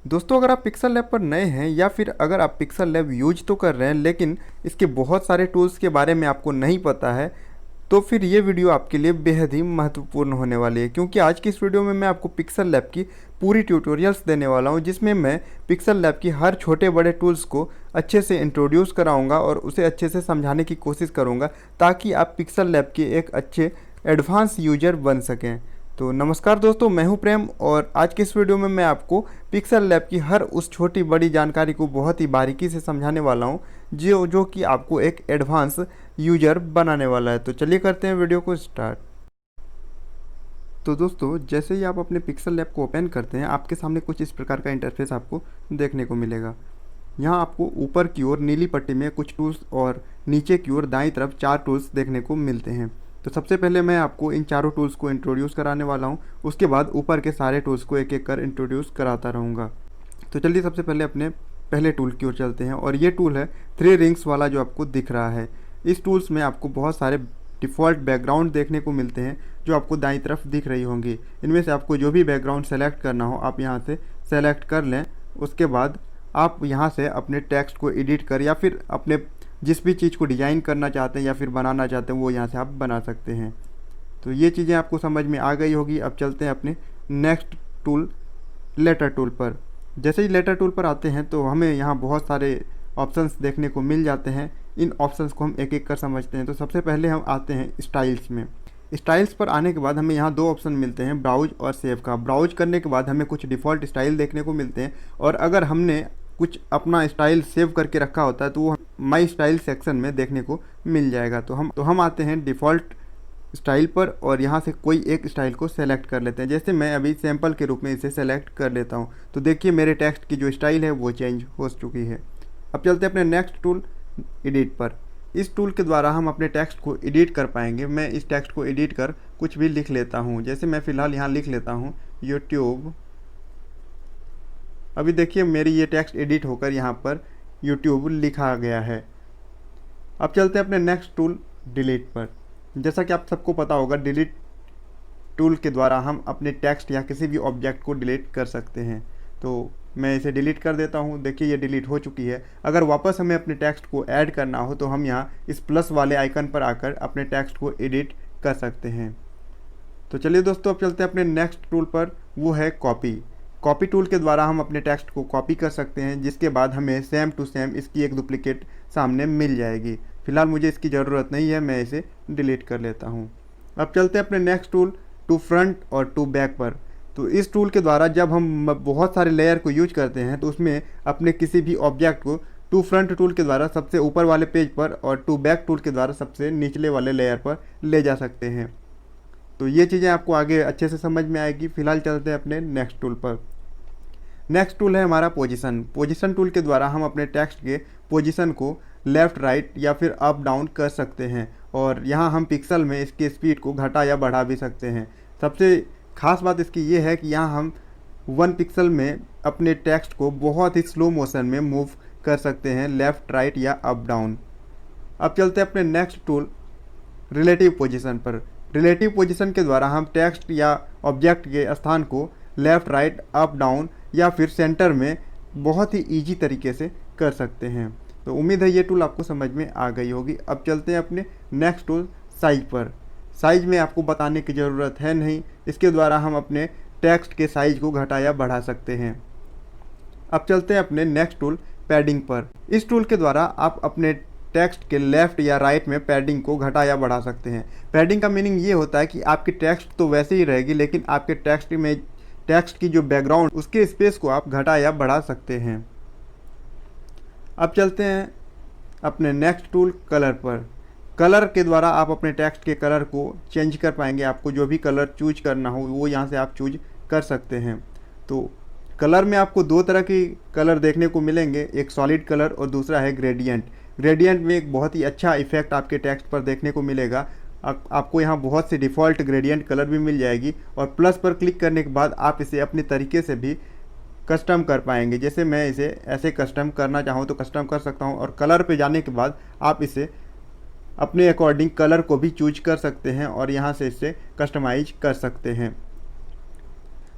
दोस्तों, अगर आप पिक्सल लैब पर नए हैं या फिर अगर आप पिक्सल लैब यूज तो कर रहे हैं लेकिन इसके बहुत सारे टूल्स के बारे में आपको नहीं पता है, तो फिर ये वीडियो आपके लिए बेहद ही महत्वपूर्ण होने वाली है। क्योंकि आज की इस वीडियो में मैं आपको पिक्सल लैब की पूरी ट्यूटोरियल्स देने वाला हूं, जिसमें मैं पिक्सल लैब की हर छोटे बड़े टूल्स को अच्छे से इंट्रोड्यूस कराऊंगा और उसे अच्छे से समझाने की कोशिश करूंगा, ताकि आप पिक्सल लैब के एक अच्छे एडवांस यूजर बन सकें। तो नमस्कार दोस्तों, मैं हूं प्रेम और आज के इस वीडियो में मैं आपको पिक्सल लैब की हर उस छोटी बड़ी जानकारी को बहुत ही बारीकी से समझाने वाला हूं, जो कि आपको एक एडवांस यूजर बनाने वाला है। तो चलिए करते हैं वीडियो को स्टार्ट। तो दोस्तों, जैसे ही आप अपने पिक्सल लैब को ओपन करते हैं, आपके सामने कुछ इस प्रकार का इंटरफेस आपको देखने को मिलेगा। यहाँ आपको ऊपर की ओर नीली पट्टी में कुछ टूल्स और नीचे की ओर दाईं तरफ 4 टूल्स देखने को मिलते हैं। तो सबसे पहले मैं आपको इन चारों टूल्स को इंट्रोड्यूस कराने वाला हूँ, उसके बाद ऊपर के सारे टूल्स को एक एक कर इंट्रोड्यूस कराता रहूँगा। तो चलिए सबसे पहले अपने पहले टूल की ओर चलते हैं, और ये टूल है 3 रिंग्स वाला जो आपको दिख रहा है। इस टूल्स में आपको बहुत सारे डिफ़ॉल्ट बैकग्राउंड देखने को मिलते हैं जो आपको दाईं तरफ दिख रही होंगी। इनमें से आपको जो भी बैकग्राउंड सेलेक्ट करना हो आप यहाँ से सेलेक्ट कर लें। उसके बाद आप यहाँ से अपने टेक्स्ट को एडिट कर या फिर अपने जिस भी चीज़ को डिज़ाइन करना चाहते हैं या फिर बनाना चाहते हैं वो यहाँ से आप बना सकते हैं। तो ये चीज़ें आपको समझ में आ गई होगी। अब चलते हैं अपने नेक्स्ट टूल लेटर टूल पर। जैसे ही लेटर टूल पर आते हैं तो हमें यहाँ बहुत सारे ऑप्शंस देखने को मिल जाते हैं। इन ऑप्शंस को हम एक एक कर समझते हैं। तो सबसे पहले हम आते हैं स्टाइल्स में। स्टाइल्स पर आने के बाद हमें यहाँ 2 ऑप्शन मिलते हैं, ब्राउज और सेव का। ब्राउज करने के बाद हमें कुछ डिफ़ॉल्ट स्टाइल देखने को मिलते हैं, और अगर हमने कुछ अपना स्टाइल सेव करके रखा होता है तो वो माई स्टाइल सेक्शन में देखने को मिल जाएगा। तो हम आते हैं डिफ़ॉल्ट स्टाइल पर और यहाँ से कोई एक स्टाइल को सेलेक्ट कर लेते हैं। जैसे मैं अभी सैम्पल के रूप में इसे सेलेक्ट कर लेता हूँ, तो देखिए मेरे टेक्स्ट की जो स्टाइल है वो चेंज हो चुकी है। अब चलते हैं अपने नेक्स्ट टूल एडिट पर। इस टूल के द्वारा हम अपने टेक्स्ट को एडिट कर पाएंगे। मैं इस टेक्स्ट को एडिट कर कुछ भी लिख लेता हूँ। जैसे मैं फ़िलहाल यहाँ लिख लेता हूँ यूट्यूब। अभी देखिए मेरी ये टेक्स्ट एडिट होकर यहाँ पर यूट्यूब लिखा गया है। अब चलते हैं अपने नेक्स्ट टूल डिलीट पर। जैसा कि आप सबको पता होगा, डिलीट टूल के द्वारा हम अपने टेक्स्ट या किसी भी ऑब्जेक्ट को डिलीट कर सकते हैं। तो मैं इसे डिलीट कर देता हूँ। देखिए ये डिलीट हो चुकी है। अगर वापस हमें अपने टेक्स्ट को ऐड करना हो तो हम यहाँ इस प्लस वाले आइकन पर आकर अपने टेक्स्ट को एडिट कर सकते हैं। तो चलिए दोस्तों, अब चलते हैं अपने नेक्स्ट टूल पर, वो है कॉपी। कॉपी टूल के द्वारा हम अपने टेक्स्ट को कॉपी कर सकते हैं, जिसके बाद हमें सेम टू सेम इसकी एक डुप्लीकेट सामने मिल जाएगी। फिलहाल मुझे इसकी ज़रूरत नहीं है, मैं इसे डिलीट कर लेता हूँ। अब चलते हैं अपने नेक्स्ट टूल टू फ्रंट और टू बैक पर। तो इस टूल के द्वारा जब हम बहुत सारे लेयर को यूज करते हैं तो उसमें अपने किसी भी ऑब्जेक्ट को टू फ्रंट टूल के द्वारा सबसे ऊपर वाले पेज पर और टू बैक टूल के द्वारा सबसे निचले वाले लेयर पर ले जा सकते हैं। तो ये चीज़ें आपको आगे अच्छे से समझ में आएगी। फिलहाल चलते हैं अपने नेक्स्ट टूल पर। नेक्स्ट टूल है हमारा पोजीशन। पोजीशन टूल के द्वारा हम अपने टेक्स्ट के पोजीशन को लेफ़्ट राइट या फिर अप डाउन कर सकते हैं, और यहाँ हम पिक्सल में इसकी स्पीड को घटा या बढ़ा भी सकते हैं। सबसे खास बात इसकी ये है कि यहाँ हम 1 पिक्सल में अपने टेक्स्ट को बहुत ही स्लो मोशन में मूव कर सकते हैं, लेफ़्ट राइट या अप डाउन। अब चलते हैं अपने नेक्स्ट टूल रिलेटिव पोजीशन पर। रिलेटिव पोजीशन के द्वारा हम टेक्स्ट या ऑब्जेक्ट के स्थान को लेफ़्ट राइट अप डाउन या फिर सेंटर में बहुत ही ईजी तरीके से कर सकते हैं। तो उम्मीद है ये टूल आपको समझ में आ गई होगी। अब चलते हैं अपने नेक्स्ट टूल साइज पर। साइज में आपको बताने की ज़रूरत है नहीं, इसके द्वारा हम अपने टेक्स्ट के साइज को घटा या बढ़ा सकते हैं। अब चलते हैं अपने नेक्स्ट टूल पैडिंग पर। इस टूल के द्वारा आप अपने टेक्स्ट के लेफ़्ट या राइट में पैडिंग को घटा या बढ़ा सकते हैं। पैडिंग का मीनिंग ये होता है कि आपकी टेक्स्ट तो वैसे ही रहेगी, लेकिन आपके टेक्स्ट की जो बैकग्राउंड उसके स्पेस को आप घटा या बढ़ा सकते हैं। अब चलते हैं अपने नेक्स्ट टूल कलर पर। कलर के द्वारा आप अपने टेक्स्ट के कलर को चेंज कर पाएंगे। आपको जो भी कलर चूज करना हो वो यहाँ से आप चूज कर सकते हैं। तो कलर में आपको 2 तरह की कलर देखने को मिलेंगे, एक सॉलिड कलर और दूसरा है ग्रेडियंट। ग्रेडियंट में एक बहुत ही अच्छा इफेक्ट आपके टेक्स्ट पर देखने को मिलेगा। आपको यहाँ बहुत सी डिफ़ॉल्ट ग्रेडियंट कलर भी मिल जाएगी, और प्लस पर क्लिक करने के बाद आप इसे अपने तरीके से भी कस्टम कर पाएंगे। जैसे मैं इसे ऐसे कस्टम करना चाहूँ तो कस्टम कर सकता हूँ, और कलर पे जाने के बाद आप इसे अपने अकॉर्डिंग कलर को भी चूज कर सकते हैं और यहाँ से इसे कस्टमाइज कर सकते हैं।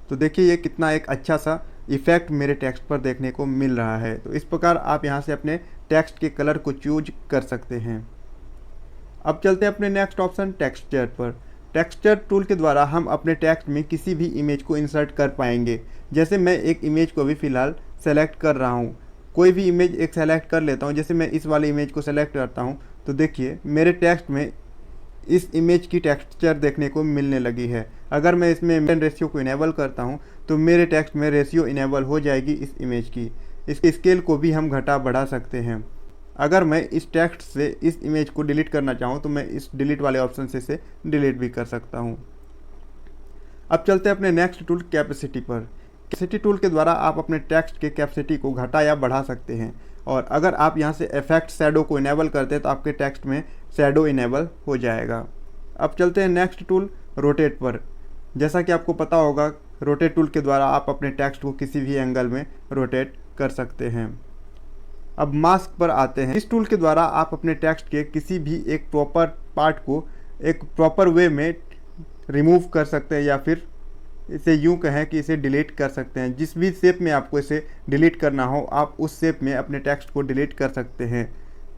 तो देखिए ये कितना एक अच्छा सा इफ़ेक्ट मेरे टेक्स्ट पर देखने को मिल रहा है। तो इस प्रकार आप यहाँ से अपने टेक्स्ट के कलर को चूज कर सकते हैं। अब चलते हैं अपने नेक्स्ट ऑप्शन टेक्सचर पर। टेक्सचर टूल के द्वारा हम अपने टेक्स्ट में किसी भी इमेज को इंसर्ट कर पाएंगे। जैसे मैं एक इमेज को भी फ़िलहाल सेलेक्ट कर रहा हूँ, कोई भी इमेज एक सेलेक्ट कर लेता हूँ। जैसे मैं इस वाली इमेज को सेलेक्ट करता हूँ तो देखिए मेरे टेक्स्ट में इस इमेज की टेक्सचर देखने को मिलने लगी है। अगर मैं इसमें रेशियो को इनेबल करता हूँ तो मेरे टेक्स्ट में रेशियो इनेबल हो जाएगी इस इमेज की। इसके स्केल को भी हम घटा बढ़ा सकते हैं। अगर मैं इस टेक्स्ट से इस इमेज को डिलीट करना चाहूँ तो मैं इस डिलीट वाले ऑप्शन से इसे डिलीट भी कर सकता हूँ। अब चलते हैं अपने नेक्स्ट टूल कैपेसिटी पर। कैपेसिटी टूल के द्वारा आप अपने टेक्स्ट के कैपेसिटी को घटा या बढ़ा सकते हैं। और अगर आप यहाँ से इफेक्ट शैडो को इनेबल करते हैं तो आपके टेक्स्ट में शैडो इनेबल हो जाएगा। अब चलते हैं नेक्स्ट टूल रोटेट पर। जैसा कि आपको पता होगा रोटेट टूल के द्वारा आप अपने टेक्स्ट को किसी भी एंगल में रोटेट कर सकते हैं। अब मास्क पर आते हैं। इस टूल के द्वारा आप अपने टेक्स्ट के किसी भी एक प्रॉपर पार्ट को एक प्रॉपर वे में रिमूव कर सकते हैं, या फिर इसे यूं कहें कि इसे डिलीट कर सकते हैं। जिस भी शेप में आपको इसे डिलीट करना हो आप उस शेप में अपने टेक्स्ट को डिलीट कर सकते हैं।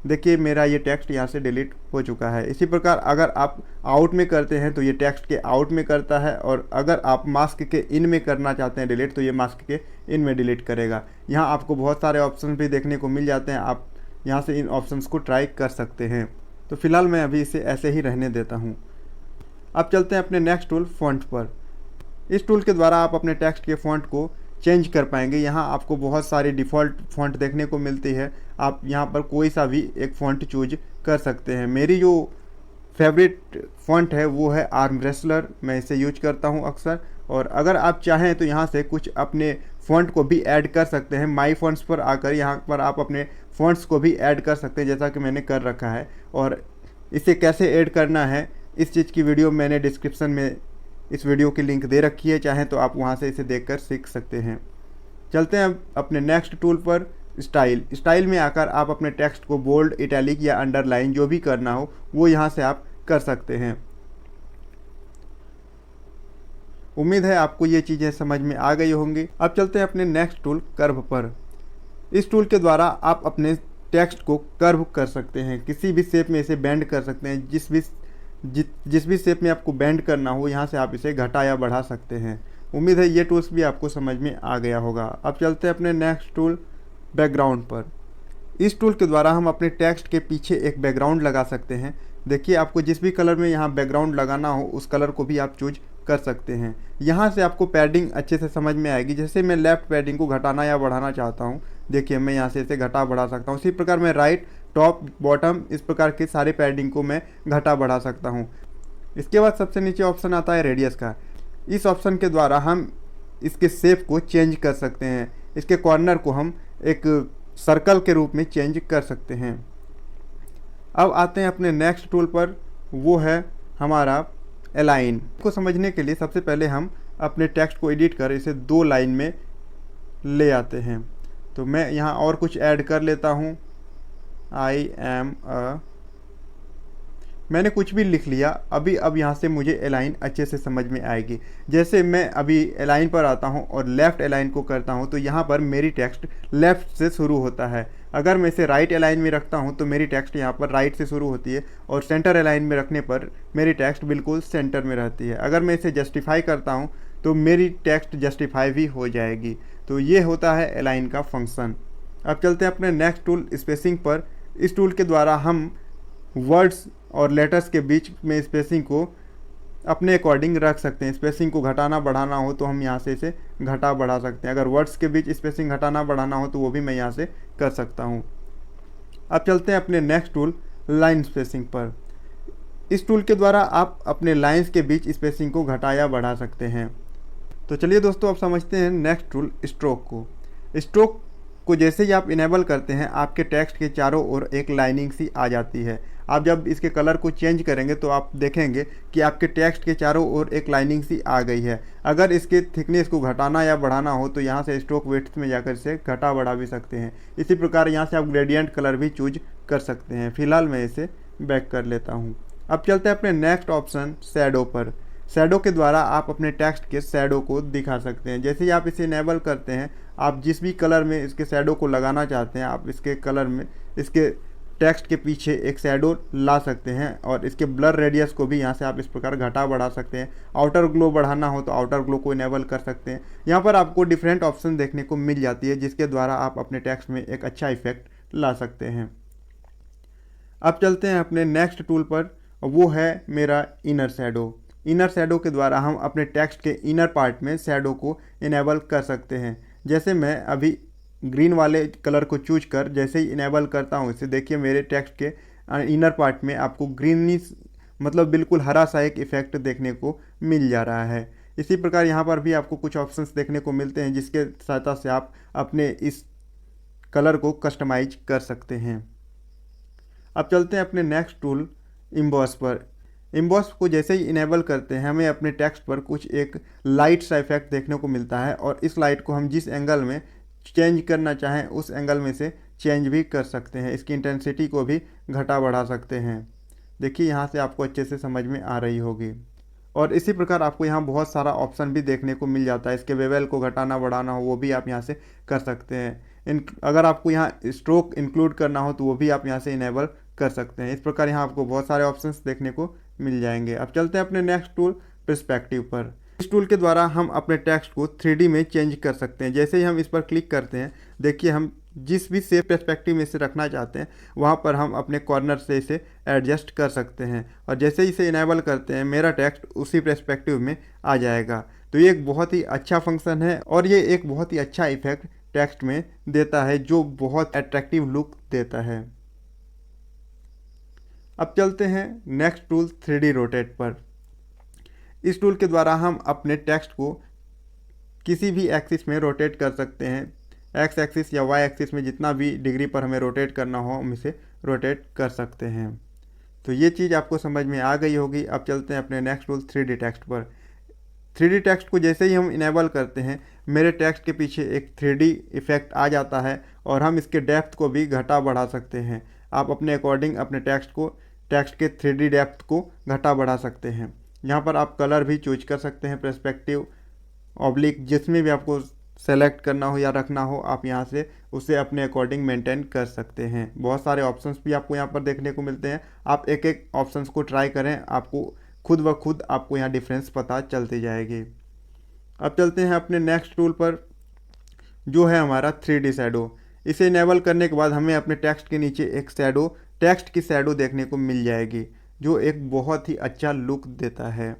देखिए मेरा ये टेक्स्ट यहाँ से डिलीट हो चुका है। इसी प्रकार अगर आप आउट में करते हैं तो ये टेक्स्ट के आउट में करता है, और अगर आप मास्क के इन में करना चाहते हैं डिलीट तो ये मास्क के इन में डिलीट करेगा। यहाँ आपको बहुत सारे ऑप्शन भी देखने को मिल जाते हैं, आप यहाँ से इन ऑप्शंस को ट्राई कर सकते हैं। तो फिलहाल मैं अभी इसे ऐसे ही रहने देता हूँ। अब चलते हैं अपने नेक्स्ट टूल फ़ॉन्ट पर। इस टूल के द्वारा आप अपने टेक्स्ट के फ़ॉन्ट को चेंज कर पाएंगे। यहाँ आपको बहुत सारी डिफ़ॉल्ट फ़ॉन्ट देखने को मिलती है, आप यहाँ पर कोई सा भी एक फ़ॉन्ट चूज कर सकते हैं। मेरी जो फेवरेट फ़ॉन्ट है वो है आर्म रेसलर, मैं इसे यूज करता हूँ अक्सर। और अगर आप चाहें तो यहाँ से कुछ अपने फ़ॉन्ट को भी ऐड कर सकते हैं। माई फ़ॉन्ट्स पर आकर यहाँ पर आप अपने फ़ॉन्ट्स को भी ऐड कर सकते हैं, जैसा कि मैंने कर रखा है। और इसे कैसे ऐड करना है इस चीज़ की वीडियो मैंने डिस्क्रिप्शन में इस वीडियो की लिंक दे रखी है, चाहें तो आप वहां से इसे देखकर सीख सकते हैं। चलते हैं अपने नेक्स्ट टूल पर स्टाइल। स्टाइल में आकर आप अपने टेक्स्ट को बोल्ड, इटैलिक या अंडरलाइन जो भी करना हो वो यहां से आप कर सकते हैं। उम्मीद है आपको ये चीज़ें समझ में आ गई होंगी। अब चलते हैं अपने नेक्स्ट टूल कर्व पर। इस टूल के द्वारा आप अपने टेक्स्ट को कर्व कर सकते हैं, किसी भी शेप में इसे बेंड कर सकते हैं। जिस भी शेप में आपको बेंड करना हो यहाँ से आप इसे घटा या बढ़ा सकते हैं। उम्मीद है ये टूल्स भी आपको समझ में आ गया होगा। अब चलते हैं अपने नेक्स्ट टूल बैकग्राउंड पर। इस टूल के द्वारा हम अपने टेक्स्ट के पीछे एक बैकग्राउंड लगा सकते हैं। देखिए आपको जिस भी कलर में यहाँ बैकग्राउंड लगाना हो उस कलर को भी आप चूज कर सकते हैं। यहाँ से आपको पैडिंग अच्छे से समझ में आएगी। जैसे मैं लेफ्ट पैडिंग को घटाना या बढ़ाना चाहता हूँ, देखिए मैं यहाँ से इसे घटा बढ़ा सकता हूँ। इसी प्रकार मैं राइट, टॉप, बॉटम इस प्रकार के सारे पैडिंग को मैं घटा बढ़ा सकता हूँ। इसके बाद सबसे नीचे ऑप्शन आता है रेडियस का। इस ऑप्शन के द्वारा हम इसके शेप को चेंज कर सकते हैं। इसके कॉर्नर को हम एक सर्कल के रूप में चेंज कर सकते हैं। अब आते हैं अपने नेक्स्ट टूल पर, वो है हमारा अलाइन। को समझने के लिए सबसे पहले हम अपने टेक्स्ट को एडिट कर इसे 2 लाइन में ले आते हैं। तो मैं यहाँ और कुछ ऐड कर लेता हूँ। मैंने कुछ भी लिख लिया। अब यहाँ से मुझे अलाइन अच्छे से समझ में आएगी। जैसे मैं अभी अलाइन पर आता हूँ और लेफ़्ट अलाइन को करता हूँ तो यहाँ पर मेरी टेक्स्ट लेफ़्ट से शुरू होता है। अगर मैं इसे राइट अलाइन में रखता हूँ तो मेरी टेक्स्ट यहाँ पर राइट से शुरू होती है, और सेंटर अलाइन में रखने पर मेरी टेक्स्ट बिल्कुल सेंटर में रहती है। अगर मैं इसे जस्टिफाई करता हूँ तो मेरी टेक्स्ट जस्टिफाई भी हो जाएगी। तो ये होता है अलाइन का फंक्शन। अब चलते हैं अपने नेक्स्ट टूल स्पेसिंग पर। इस टूल के द्वारा हम वर्ड्स और लेटर्स के बीच में स्पेसिंग को अपने अकॉर्डिंग रख सकते हैं। स्पेसिंग को घटाना बढ़ाना हो तो हम यहाँ से इसे घटा बढ़ा सकते हैं। अगर वर्ड्स के बीच स्पेसिंग घटाना बढ़ाना हो तो वो भी मैं यहाँ से कर सकता हूँ। अब चलते हैं अपने नेक्स्ट टूल लाइन स्पेसिंग पर। इस टूल के द्वारा आप अपने लाइंस के बीच स्पेसिंग को घटा या बढ़ा सकते हैं। तो चलिए दोस्तों अब समझते हैं नेक्स्ट टूल स्ट्रोक को। स्ट्रोक को जैसे ही आप इनेबल करते हैं आपके टेक्स्ट के चारों ओर एक लाइनिंग सी आ जाती है। आप जब इसके कलर को चेंज करेंगे तो आप देखेंगे कि आपके टेक्स्ट के चारों ओर एक लाइनिंग सी आ गई है। अगर इसके थिकनेस को घटाना या बढ़ाना हो तो यहाँ से स्ट्रोक विड्थ में जाकर इसे घटा बढ़ा भी सकते हैं। इसी प्रकार यहाँ से आप ग्रेडियंट कलर भी चूज कर सकते हैं। फिलहाल मैं इसे बैक कर लेता हूँ। अब चलते हैं अपने नेक्स्ट ऑप्शन शैडो पर। शैडो के द्वारा आप अपने टेक्स्ट के शैडो को दिखा सकते हैं। जैसे ही आप इसे इनेबल करते हैं, आप जिस भी कलर में इसके शैडो को लगाना चाहते हैं, आप इसके कलर में इसके टेक्स्ट के पीछे एक शैडो ला सकते हैं। और इसके ब्लर रेडियस को भी यहाँ से आप इस प्रकार घटा बढ़ा सकते हैं। आउटर ग्लो बढ़ाना हो तो आउटर ग्लो को इनेबल कर सकते हैं। यहाँ पर आपको डिफरेंट ऑप्शन देखने को मिल जाती है, जिसके द्वारा आप अपने टेक्स्ट में एक अच्छा इफेक्ट ला सकते हैं। अब चलते हैं अपने नेक्स्ट टूल पर, वो है मेरा इनर शैडो। इनर शैडो के द्वारा हम अपने टेक्स्ट के इनर पार्ट में शैडो को इनेबल कर सकते हैं। जैसे मैं अभी ग्रीन वाले कलर को चूज कर जैसे ही इनेबल करता हूँ इसे, देखिए मेरे टेक्स्ट के इनर पार्ट में आपको ग्रीनिश मतलब बिल्कुल हरा सा एक इफेक्ट देखने को मिल जा रहा है। इसी प्रकार यहाँ पर भी आपको कुछ ऑप्शंस देखने को मिलते हैं, जिसके सहायता से आप अपने इस कलर को कस्टमाइज कर सकते हैं। अब चलते हैं अपने नेक्स्ट टूल इम्बॉस पर। इम्बॉस को जैसे ही इनेबल करते हैं, हमें अपने टेक्स्ट पर कुछ एक लाइट सा इफेक्ट देखने को मिलता है, और इस लाइट को हम जिस एंगल में चेंज करना चाहें उस एंगल में से चेंज भी कर सकते हैं। इसकी इंटेंसिटी को भी घटा बढ़ा सकते हैं। देखिए यहाँ से आपको अच्छे से समझ में आ रही होगी। और इसी प्रकार आपको यहाँ बहुत सारा ऑप्शन भी देखने को मिल जाता है। इसके बेवल को घटाना बढ़ाना हो वो भी आप यहाँ से कर सकते हैं। अगर आपको यहाँ स्ट्रोक इंक्लूड करना हो तो वो भी आप यहाँ से इनेबल कर सकते हैं। इस प्रकार यहाँ आपको बहुत सारे ऑप्शंस देखने को मिल जाएंगे। अब चलते हैं अपने नेक्स्ट टूल पर्सपेक्टिव पर। इस टूल के द्वारा हम अपने टेक्स्ट को 3D में चेंज कर सकते हैं। जैसे ही हम इस पर क्लिक करते हैं, देखिए हम जिस भी सेफ पर्सपेक्टिव में इसे रखना चाहते हैं वहाँ पर हम अपने कॉर्नर से इसे एडजस्ट कर सकते हैं। और जैसे ही इसे इनेबल करते हैं, मेरा टेक्स्ट उसी पर्सपेक्टिव में आ जाएगा। तो ये एक बहुत ही अच्छा फंक्शन है और ये एक बहुत ही अच्छा इफेक्ट टेक्स्ट में देता है, जो बहुत अट्रैक्टिव लुक देता है। अब चलते हैं नेक्स्ट टूल 3D रोटेट पर। इस टूल के द्वारा हम अपने टेक्स्ट को किसी भी एक्सिस में रोटेट कर सकते हैं। एक्स एक्सिस या वाई एक्सिस में जितना भी डिग्री पर हमें रोटेट करना हो हम इसे रोटेट कर सकते हैं। तो ये चीज़ आपको समझ में आ गई होगी। अब चलते हैं अपने नेक्स्ट टूल 3D टेक्स्ट पर। 3D टेक्स्ट को जैसे ही हम इनेबल करते हैं, मेरे टेक्स्ट के पीछे एक 3D इफेक्ट आ जाता है और हम इसके डेप्थ को भी घटा बढ़ा सकते हैं। आप अपने अकॉर्डिंग अपने टेक्स्ट के 3D डेप्थ को घटा बढ़ा सकते हैं। यहाँ पर आप कलर भी चूज कर सकते हैं, पर्सपेक्टिव, ऑब्लिक, जिसमें भी आपको सेलेक्ट करना हो या रखना हो आप यहाँ से उसे अपने अकॉर्डिंग मेंटेन कर सकते हैं। बहुत सारे ऑप्शंस भी आपको यहाँ पर देखने को मिलते हैं। आप एक एक ऑप्शंस को ट्राई करें, आपको खुद ब खुद आपको यहाँ डिफरेंस पता चलती जाएगी। अब चलते हैं अपने नेक्स्ट टूल पर, जो है हमारा 3D शैडो। इसे इनेबल करने के बाद हमें अपने टेक्स्ट के नीचे एक शैडो, टेक्स्ट की शैडो देखने को मिल जाएगी, जो एक बहुत ही अच्छा लुक देता है।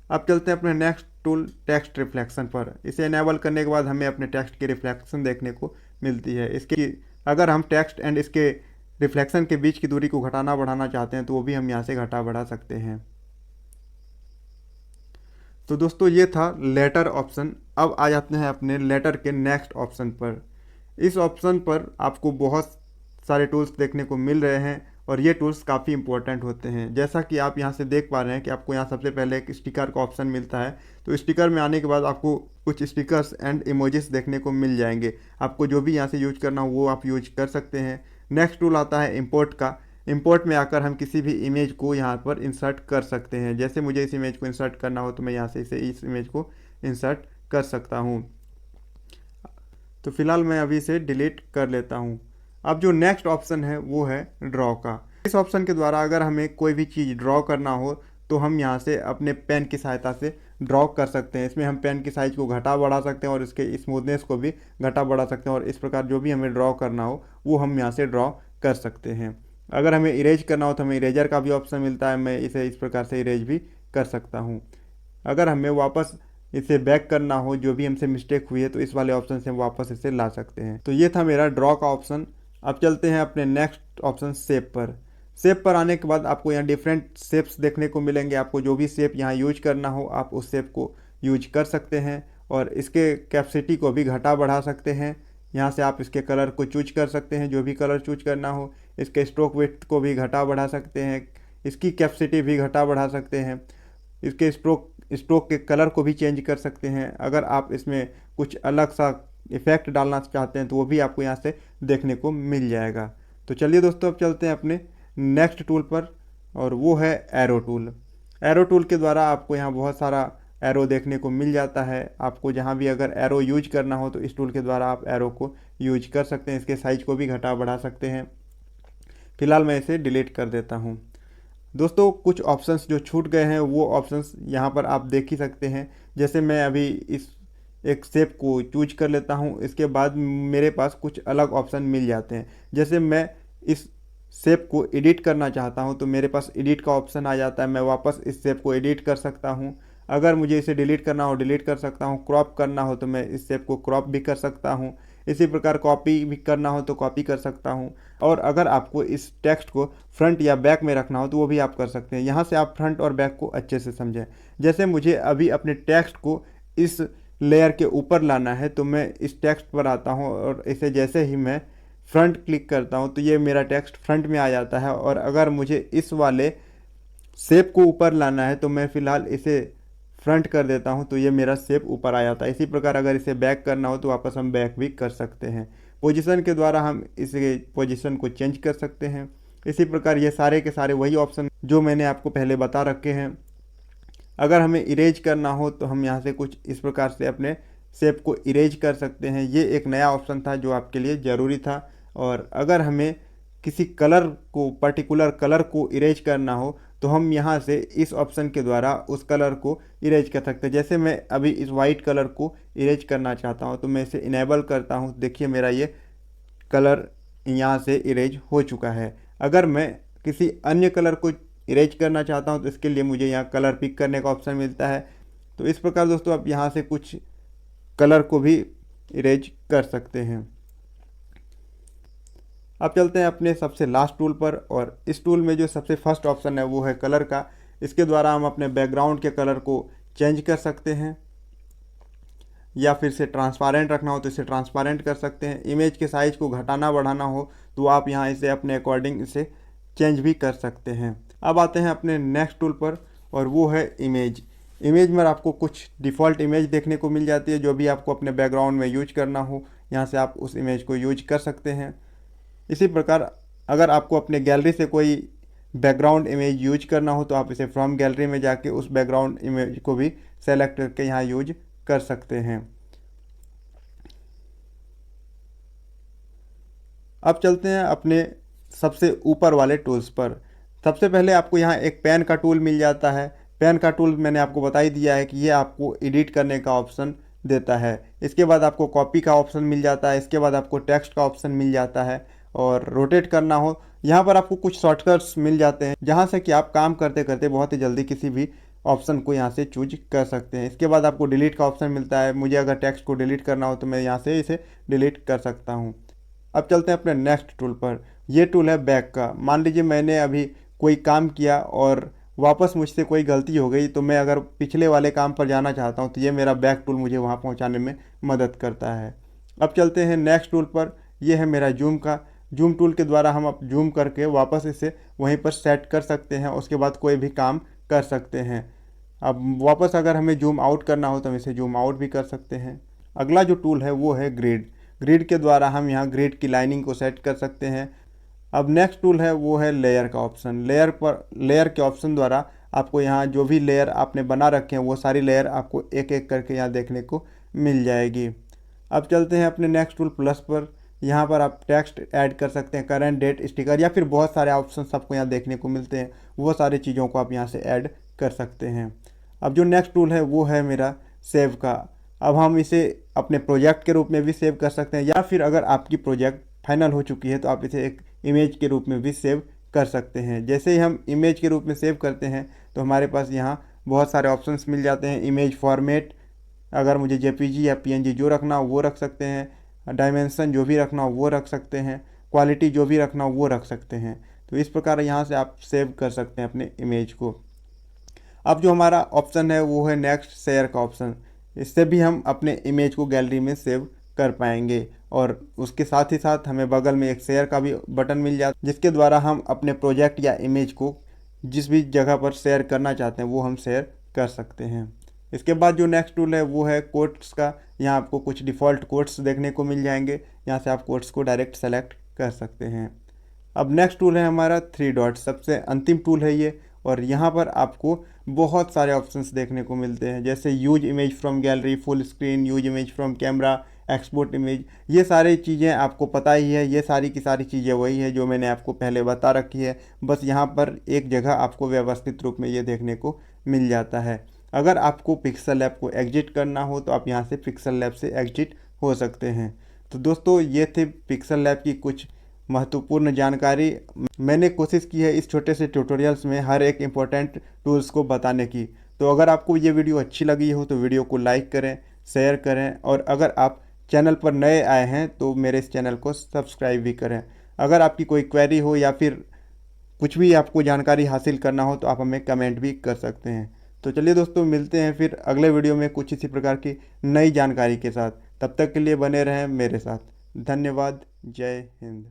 अब चलते हैं अपने नेक्स्ट टूल टेक्स्ट रिफ्लेक्शन पर। इसे इनेबल करने के बाद हमें अपने टेक्स्ट की रिफ्लेक्शन देखने को मिलती है। इसके अगर हम टेक्स्ट एंड इसके रिफ्लेक्शन के बीच की दूरी को घटाना बढ़ाना चाहते हैं तो वो भी हम यहाँ से घटा बढ़ा सकते हैं। तो दोस्तों ये था लेटर ऑप्शन। अब आ जाते हैं अपने लेटर के नेक्स्ट ऑप्शन पर। इस ऑप्शन पर आपको बहुत सारे टूल्स देखने को मिल रहे हैं और ये टूल्स काफ़ी इंपॉर्टेंट होते हैं। जैसा कि आप यहाँ से देख पा रहे हैं कि आपको यहाँ सबसे पहले एक स्टिकर का ऑप्शन मिलता है। तो स्टिकर में आने के बाद आपको कुछ स्टिकर्स एंड इमोजीज देखने को मिल जाएंगे। आपको जो भी यहाँ से यूज करना हो वो आप यूज कर सकते हैं। नेक्स्ट टूल आता है इम्पोर्ट का। इम्पोर्ट में आकर हम किसी भी इमेज को यहाँ पर इंसर्ट कर सकते हैं। जैसे मुझे इस इमेज को इंसर्ट करना हो तो मैं यहाँ से इस इमेज को इंसर्ट कर सकता हूँ। तो फिलहाल मैं अभी इसे डिलीट कर लेता हूँ। अब जो नेक्स्ट ऑप्शन है वो है ड्रॉ का। इस ऑप्शन के द्वारा अगर हमें कोई भी चीज़ ड्रॉ करना हो तो हम यहाँ से अपने पेन की सहायता से ड्रॉ कर सकते हैं। इसमें हम पेन की साइज़ को घटा बढ़ा सकते हैं और इसके स्मूथनेस को भी घटा बढ़ा सकते हैं, और इस प्रकार जो भी हमें ड्रॉ करना हो वो हम यहाँ से ड्रॉ कर सकते हैं। अगर हमें इरेज करना हो तो हमें इरेजर का भी ऑप्शन मिलता है, मैं इसे इस प्रकार से इरेज भी कर सकता हूँ। अगर हमें वापस इसे बैक करना हो, जो भी हमसे मिस्टेक हुई है, तो इस वाले ऑप्शन से हम वापस इसे ला सकते हैं। तो ये था मेरा ड्रॉ का ऑप्शन। अब चलते हैं अपने नेक्स्ट ऑप्शन शेप पर। शेप पर आने के बाद आपको यहाँ डिफरेंट शेप्स देखने को मिलेंगे। आपको जो भी शेप यहाँ यूज करना हो आप उस शेप को यूज कर सकते हैं और इसके कैपेसिटी को भी घटा बढ़ा सकते हैं। यहाँ से आप इसके कलर को चूज कर सकते हैं, जो भी कलर चूज करना हो। इसके स्ट्रोक विड्थ को भी घटा बढ़ा सकते हैं, इसकी कैपेसिटी भी घटा बढ़ा सकते हैं, इसके स्ट्रोक के कलर को भी चेंज कर सकते हैं। अगर आप इसमें कुछ अलग सा इफेक्ट डालना चाहते हैं तो वो भी आपको यहाँ से देखने को मिल जाएगा। तो चलिए दोस्तों अब चलते हैं अपने नेक्स्ट टूल पर, और वो है एरो टूल। एरो टूल के द्वारा आपको यहाँ बहुत सारा एरो देखने को मिल जाता है। आपको जहाँ भी अगर एरो यूज करना हो तो इस टूल के द्वारा आप एरो को यूज कर सकते हैं। इसके साइज को भी घटा बढ़ा सकते हैं। फिलहाल मैं इसे डिलीट कर देता हूँ। दोस्तों कुछ ऑप्शंस जो छूट गए हैं वो ऑप्शंस यहाँ पर आप देख ही सकते हैं। जैसे मैं अभी इस एक शेप को चूज कर लेता हूँ, इसके बाद मेरे पास कुछ अलग ऑप्शन मिल जाते हैं। जैसे मैं इस शेप को एडिट करना चाहता हूँ तो मेरे पास एडिट का ऑप्शन आ जाता है। मैं वापस इस शेप को एडिट कर सकता हूँ। अगर मुझे इसे डिलीट करना हो डिलीट कर सकता हूँ। क्रॉप करना हो तो मैं इस शेप को क्रॉप भी कर सकता हूँ। इसी प्रकार कॉपी भी करना हो तो कॉपी कर सकता हूँ। और अगर आपको इस टेक्स्ट को फ्रंट या बैक में रखना हो तो वो भी आप कर सकते हैं। यहाँ से आप फ्रंट और बैक को अच्छे से समझें। जैसे मुझे अभी अपने टेक्स्ट को इस लेयर के ऊपर लाना है तो मैं इस टेक्स्ट पर आता हूँ और इसे जैसे ही मैं फ्रंट क्लिक करता हूँ तो ये मेरा टेक्स्ट फ्रंट में आ जाता है। और अगर मुझे इस वाले शेप को ऊपर लाना है तो मैं फ़िलहाल इसे फ्रंट कर देता हूँ तो ये मेरा शेप ऊपर आ जाता है। इसी प्रकार अगर इसे बैक करना हो तो वापस हम बैक भी कर सकते हैं। पोजीशन के द्वारा हम इसे पोजीशन को चेंज कर सकते हैं। इसी प्रकार ये सारे के सारे वही ऑप्शन जो मैंने आपको पहले बता रखे हैं। अगर हमें इरेज करना हो तो हम यहाँ से कुछ इस प्रकार से अपने शेप को इरेज कर सकते हैं। ये एक नया ऑप्शन था जो आपके लिए ज़रूरी था। और अगर हमें किसी कलर को पर्टिकुलर कलर को इरेज करना हो तो हम यहाँ से इस ऑप्शन के द्वारा उस कलर को इरेज कर सकते हैं। जैसे मैं अभी इस वाइट कलर को इरेज करना चाहता हूँ तो मैं इसे इनेबल करता हूँ। देखिए मेरा ये कलर यहाँ से इरेज हो चुका है। अगर मैं किसी अन्य कलर को इरेज करना चाहता हूँ तो इसके लिए मुझे यहाँ कलर पिक करने का ऑप्शन मिलता है। तो इस प्रकार दोस्तों आप यहाँ से कुछ कलर को भी इरेज कर सकते हैं। अब चलते हैं अपने सबसे लास्ट टूल पर। और इस टूल में जो सबसे फर्स्ट ऑप्शन है वो है कलर का। इसके द्वारा हम अपने बैकग्राउंड के कलर को चेंज कर सकते हैं या फिर से ट्रांसपेरेंट रखना हो तो इसे ट्रांसपेरेंट कर सकते हैं। इमेज के साइज़ को घटाना बढ़ाना हो तो आप यहाँ इसे अपने अकॉर्डिंग इसे चेंज भी कर सकते हैं। अब आते हैं अपने नेक्स्ट टूल पर और वो है इमेज। इमेज में आपको कुछ डिफ़ॉल्ट इमेज देखने को मिल जाती है जो भी आपको अपने बैकग्राउंड में यूज करना हो यहाँ से आप उस इमेज को यूज कर सकते हैं। इसी प्रकार अगर आपको अपने गैलरी से कोई बैकग्राउंड इमेज यूज करना हो तो आप इसे फ्रॉम गैलरी में जाके उस बैकग्राउंड इमेज को भी सेलेक्ट करके यहाँ यूज कर सकते हैं। अब चलते हैं अपने सबसे ऊपर वाले टूल्स पर। सबसे पहले आपको यहाँ एक पेन का टूल मिल जाता है। पेन का टूल मैंने आपको बता ही दिया है कि ये आपको एडिट करने का ऑप्शन देता है। इसके बाद आपको कॉपी का ऑप्शन मिल जाता है। इसके बाद आपको टेक्स्ट का ऑप्शन मिल जाता है। और रोटेट करना हो यहाँ पर आपको कुछ शॉर्टकट्स मिल जाते हैं जहाँ से कि आप काम करते करते बहुत ही जल्दी किसी भी ऑप्शन को यहाँ से चूज कर सकते हैं। इसके बाद आपको डिलीट का ऑप्शन मिलता है। मुझे अगर टेक्स्ट को डिलीट करना हो तो मैं यहाँ से इसे डिलीट कर सकता हूँ। अब चलते हैं अपने नेक्स्ट टूल पर। ये टूल है बैक का। मान लीजिए मैंने अभी कोई काम किया और वापस मुझसे कोई गलती हो गई तो मैं अगर पिछले वाले काम पर जाना चाहता हूँ तो ये मेरा बैक टूल मुझे वहाँ पहुँचाने में मदद करता है। अब चलते हैं नेक्स्ट टूल पर। यह है मेरा जूम का। जूम टूल के द्वारा हम अब जूम करके वापस इसे वहीं पर सेट कर सकते हैं। उसके बाद कोई भी काम कर सकते हैं। अब वापस अगर हमें जूम आउट करना हो तो हम इसे जूम आउट भी कर सकते हैं। अगला जो टूल है वो है ग्रिड। ग्रिड के द्वारा हम यहाँ ग्रिड की लाइनिंग को सेट कर सकते हैं। अब नेक्स्ट टूल है वो है लेयर का ऑप्शन। लेयर के ऑप्शन द्वारा आपको यहाँ जो भी लेयर आपने बना रखे हैं वो सारी लेयर आपको एक एक करके यहाँ देखने को मिल जाएगी। अब चलते हैं अपने नेक्स्ट टूल प्लस पर। यहाँ पर आप टेक्स्ट ऐड कर सकते हैं, करंट डेट, स्टिकर या फिर बहुत सारे ऑप्शन आपको यहाँ देखने को मिलते हैं। वो सारी चीज़ों को आप यहाँ से ऐड कर सकते हैं। अब जो नेक्स्ट टूल है वो है मेरा सेव का। अब हम इसे अपने प्रोजेक्ट के रूप में भी सेव कर सकते हैं या फिर अगर आपकी प्रोजेक्ट फाइनल हो चुकी है तो आप इसे एक इमेज के रूप में भी सेव कर सकते हैं। जैसे ही हम इमेज के रूप में सेव करते हैं तो हमारे पास यहाँ बहुत सारे ऑप्शंस मिल जाते हैं। इमेज फॉर्मेट, अगर मुझे जेपीजी या पीएनजी जो रखना हो वो रख सकते हैं। डायमेंशन जो भी रखना हो वो रख सकते हैं। क्वालिटी जो भी रखना हो वो रख सकते हैं। तो इस प्रकार यहाँ से आप सेव कर सकते हैं अपने इमेज को। अब जो हमारा ऑप्शन है वो है नेक्स्ट शेयर का ऑप्शन। इससे भी हम अपने इमेज को गैलरी में सेव कर पाएंगे। और उसके साथ ही साथ हमें बगल में एक शेयर का भी बटन मिल जाता है जिसके द्वारा हम अपने प्रोजेक्ट या इमेज को जिस भी जगह पर शेयर करना चाहते हैं वो हम शेयर कर सकते हैं। इसके बाद जो नेक्स्ट टूल है वो है कोट्स का। यहाँ आपको कुछ डिफ़ॉल्ट कोट्स देखने को मिल जाएंगे। यहाँ से आप कोट्स को डायरेक्ट सेलेक्ट कर सकते हैं। अब नेक्स्ट टूल है हमारा 3 डॉट। सबसे अंतिम टूल है ये और यहाँ पर आपको बहुत सारे ऑप्शंस देखने को मिलते हैं, जैसे use image from gallery, full screen, use image from camera, export image. ये सारी चीज़ें आपको पता ही है, ये सारी की सारी चीज़ें वही है जो मैंने आपको पहले बता रखी है। बस यहाँ पर एक जगह आपको व्यवस्थित रूप में ये देखने को मिल जाता है। अगर आपको पिक्सल लैब को एग्जिट करना हो तो आप यहाँ से पिक्सल लैब से एग्जिट हो सकते हैं। तो दोस्तों ये थे पिक्सल लैब की कुछ महत्वपूर्ण जानकारी। मैंने कोशिश की है इस छोटे से ट्यूटोरियल्स में हर एक इम्पोर्टेंट टूल्स को बताने की। तो अगर आपको ये वीडियो अच्छी लगी हो तो वीडियो को लाइक करें, शेयर करें, और अगर आप चैनल पर नए आए हैं तो मेरे इस चैनल को सब्सक्राइब भी करें। अगर आपकी कोई क्वेरी हो या फिर कुछ भी आपको जानकारी हासिल करना हो तो आप हमें कमेंट भी कर सकते हैं। तो चलिए दोस्तों, मिलते हैं फिर अगले वीडियो में कुछ इसी प्रकार की नई जानकारी के साथ। तब तक के लिए बने रहें मेरे साथ। धन्यवाद। जय हिंद।